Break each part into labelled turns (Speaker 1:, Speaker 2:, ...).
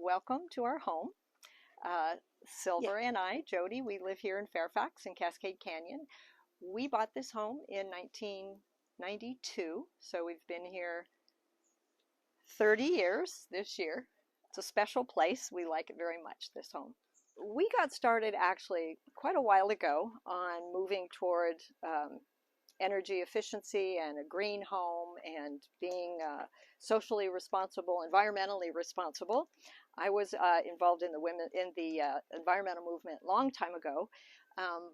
Speaker 1: welcome to our home. Silver and I, Jody, we live here in Fairfax in Cascade Canyon. We bought this home in 1992, so we've been here 30 years this year. It's a special place. We like it very much, this home. We got started actually quite a while ago on moving toward energy efficiency and a green home and being socially responsible, environmentally responsible. I was involved in the environmental movement a long time ago,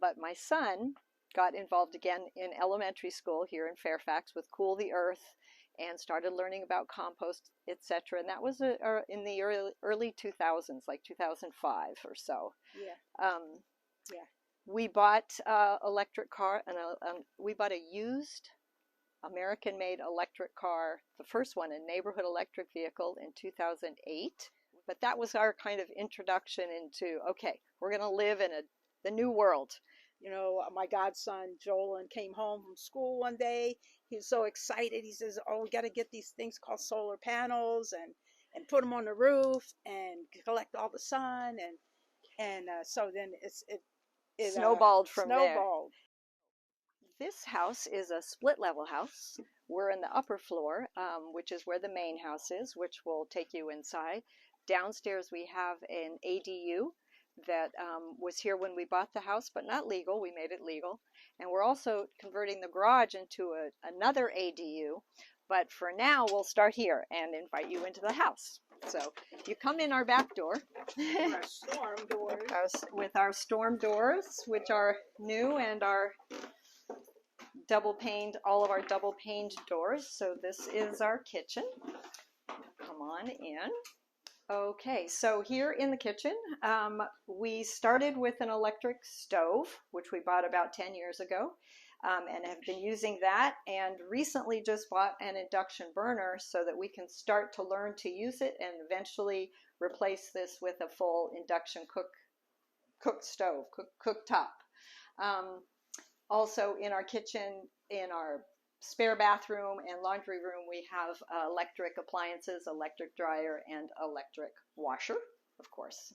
Speaker 1: but my son got involved again in elementary school here in Fairfax with Cool the Earth and started learning about compost, etc. And that was in the early 2000s, like 2005 or so.
Speaker 2: Yeah.
Speaker 1: We bought electric car, and we bought a used American-made electric car, the first one, a neighborhood electric vehicle in 2008. But that was our kind of introduction into, okay, we're going to live in the new world.
Speaker 2: You know, my godson Joel came home from school one day. He was so excited. He says, "Oh, we got to get these things called solar panels and put them on the roof and collect all the sun." And so then it
Speaker 1: snowballed from there.
Speaker 2: Snowballed.
Speaker 1: This house is a split-level house. We're in the upper floor, which is where the main house is, which will take you inside. Downstairs we have an ADU that was here when we bought the house, but not legal. We made it legal. And we're also converting the garage into another ADU. But for now, we'll start here and invite you into the house. So you come in our back door.
Speaker 2: Our storm doors.
Speaker 1: With our storm doors, which are new, and our all of our double paned doors. So this is our kitchen. Come on in. Okay, so here in the kitchen, we started with an electric stove, which we bought about 10 years ago, and have been using that, and recently just bought an induction burner so that we can start to learn to use it and eventually replace this with a full induction cooktop. Also in our kitchen, in our spare bathroom and laundry room, we have electric appliances, electric dryer, and electric washer, of course.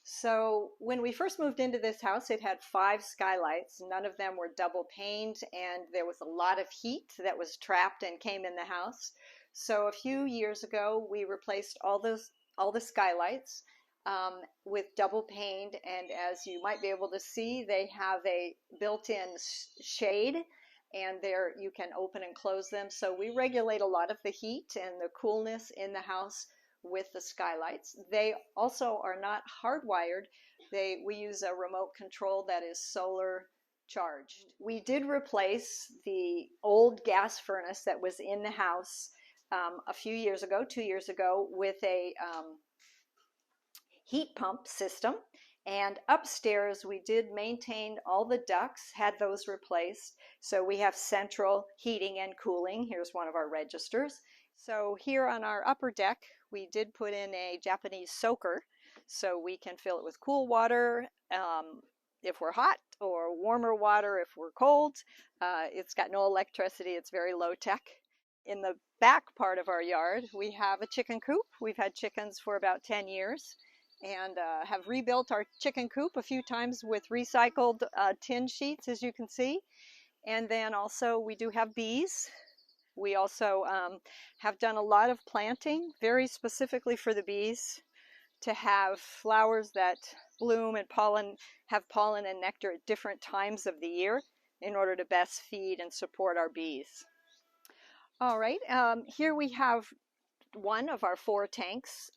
Speaker 1: So when we first moved into this house, it had 5 skylights. None of them were double paned, and there was a lot of heat that was trapped and came in the house. So a few years ago, we replaced all the skylights with double paned, and as you might be able to see, they have a built-in shade, and there you can open and close them. So we regulate a lot of the heat and the coolness in the house with the skylights. They also are not hardwired. We use a remote control that is solar charged. We did replace the old gas furnace that was in the house a few years ago, 2 years ago, with a heat pump system. And upstairs, we did maintain all the ducts, had those replaced. So we have central heating and cooling. Here's one of our registers. So here on our upper deck, we did put in a Japanese soaker, so we can fill it with cool water if we're hot, or warmer water if we're cold. It's got no electricity. It's very low tech. In the back part of our yard, we have a chicken coop. We've had chickens for about 10 years. And have rebuilt our chicken coop a few times with recycled tin sheets, as you can see. And then also we do have bees. We also have done a lot of planting, very specifically for the bees, to have flowers that bloom and have pollen and nectar at different times of the year in order to best feed and support our bees. All right, here we have one of our 4 tanks,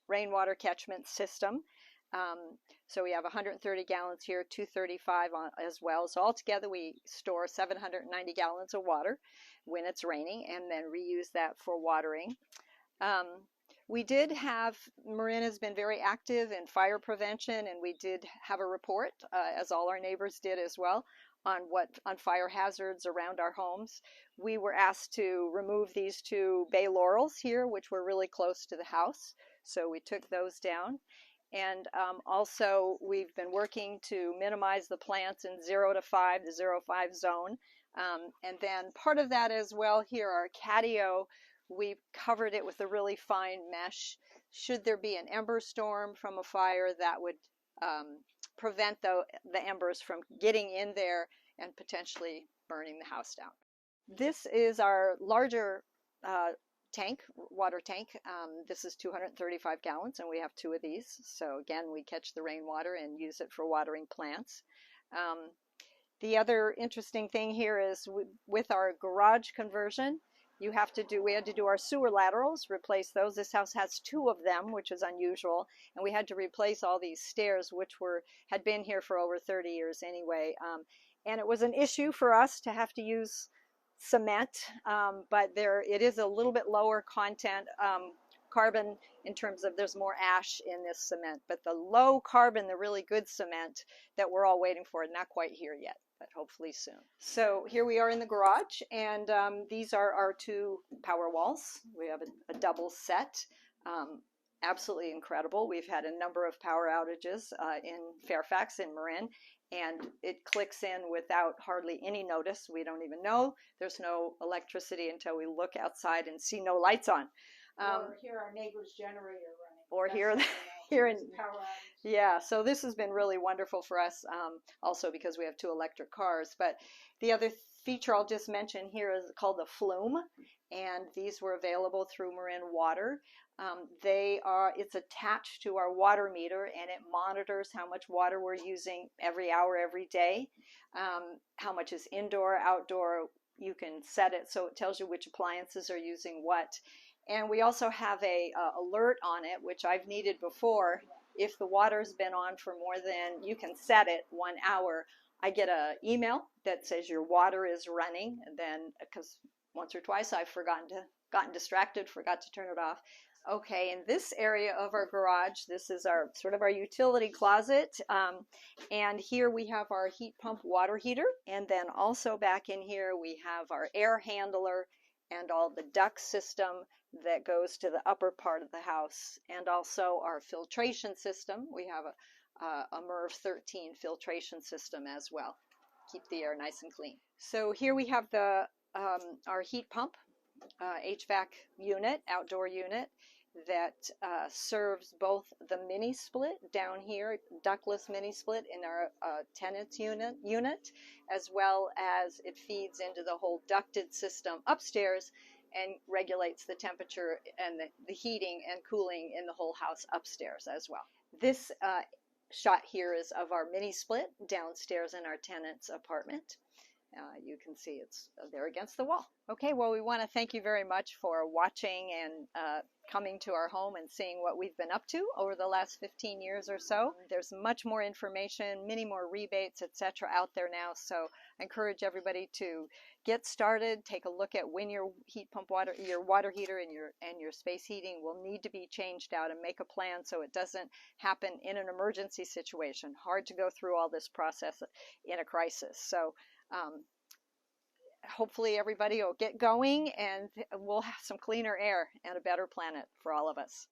Speaker 1: rainwater catchment system. So we have 130 gallons here, 235 as well. So altogether we store 790 gallons of water when it's raining, and then reuse that for watering. We did have, Marin has been very active in fire prevention, and we did have a report, as all our neighbors did as well, on fire hazards around our homes. We were asked to remove these 2 bay laurels here, which were really close to the house. So we took those down. And also we've been working to minimize the plants in 0 to 5, the 0-5 zone. And then part of that as well here, our catio, we covered it with a really fine mesh. Should there be an ember storm from a fire, that would prevent the embers from getting in there and potentially burning the house down. This is our larger water tank. This is 235 gallons, and we have 2 of these. So again, we catch the rainwater and use it for watering plants. The other interesting thing here is with our garage conversion, we had to do our sewer laterals, replace those. This house has 2 of them, which is unusual, and we had to replace all these stairs, which had been here for over 30 years anyway. And it was an issue for us to have to use cement, but it is a little bit lower content carbon in terms of there's more ash in this cement, but the low carbon, the really good cement that we're all waiting for, not quite here yet, but hopefully soon. So here we are in the garage, and these are our 2 power walls. We have a double set. Absolutely incredible. We've had a number of power outages in Fairfax, in Marin, and it clicks in without hardly any notice. We don't even know there's no electricity until we look outside and see no lights on.
Speaker 2: Or hear our neighbor's generator running.
Speaker 1: Or here in power outage. Yeah, so this has been really wonderful for us, also because we have 2 electric cars. But the other feature I'll just mention here is called the flume, and these were available through Marin Water. It's attached to our water meter, and it monitors how much water we're using every hour, every day, how much is indoor, outdoor. You can set it so it tells you which appliances are using what. And we also have a alert on it, which I've needed before. If the water's been on for more than, you can set it 1 hour, I get an email that says your water is running. And then, because once or twice I've gotten distracted, forgot to turn it off. Okay, in this area of our garage, this is our sort of our utility closet, and here we have our heat pump water heater, and then also back in here we have our air handler and all the duct system that goes to the upper part of the house, and also our filtration system. We have a MERV 13 filtration system as well. Keep the air nice and clean. So here we have our heat pump HVAC unit, outdoor unit, that serves both the mini split down here, ductless mini split in our tenants unit, as well as it feeds into the whole ducted system upstairs and regulates the temperature and the heating and cooling in the whole house upstairs as well. This shot here is of our mini split downstairs in our tenant's apartment. You can see it's there against the wall. Okay, well, we want to thank you very much for watching and coming to our home and seeing what we've been up to over the last 15 years or so. There's much more information, many more rebates, etc. out there now, so I encourage everybody to get started, take a look at when your your water heater and your space heating will need to be changed out, and make a plan so it doesn't happen in an emergency situation. Hard to go through all this process in a crisis. So hopefully everybody will get going, and we'll have some cleaner air and a better planet for all of us.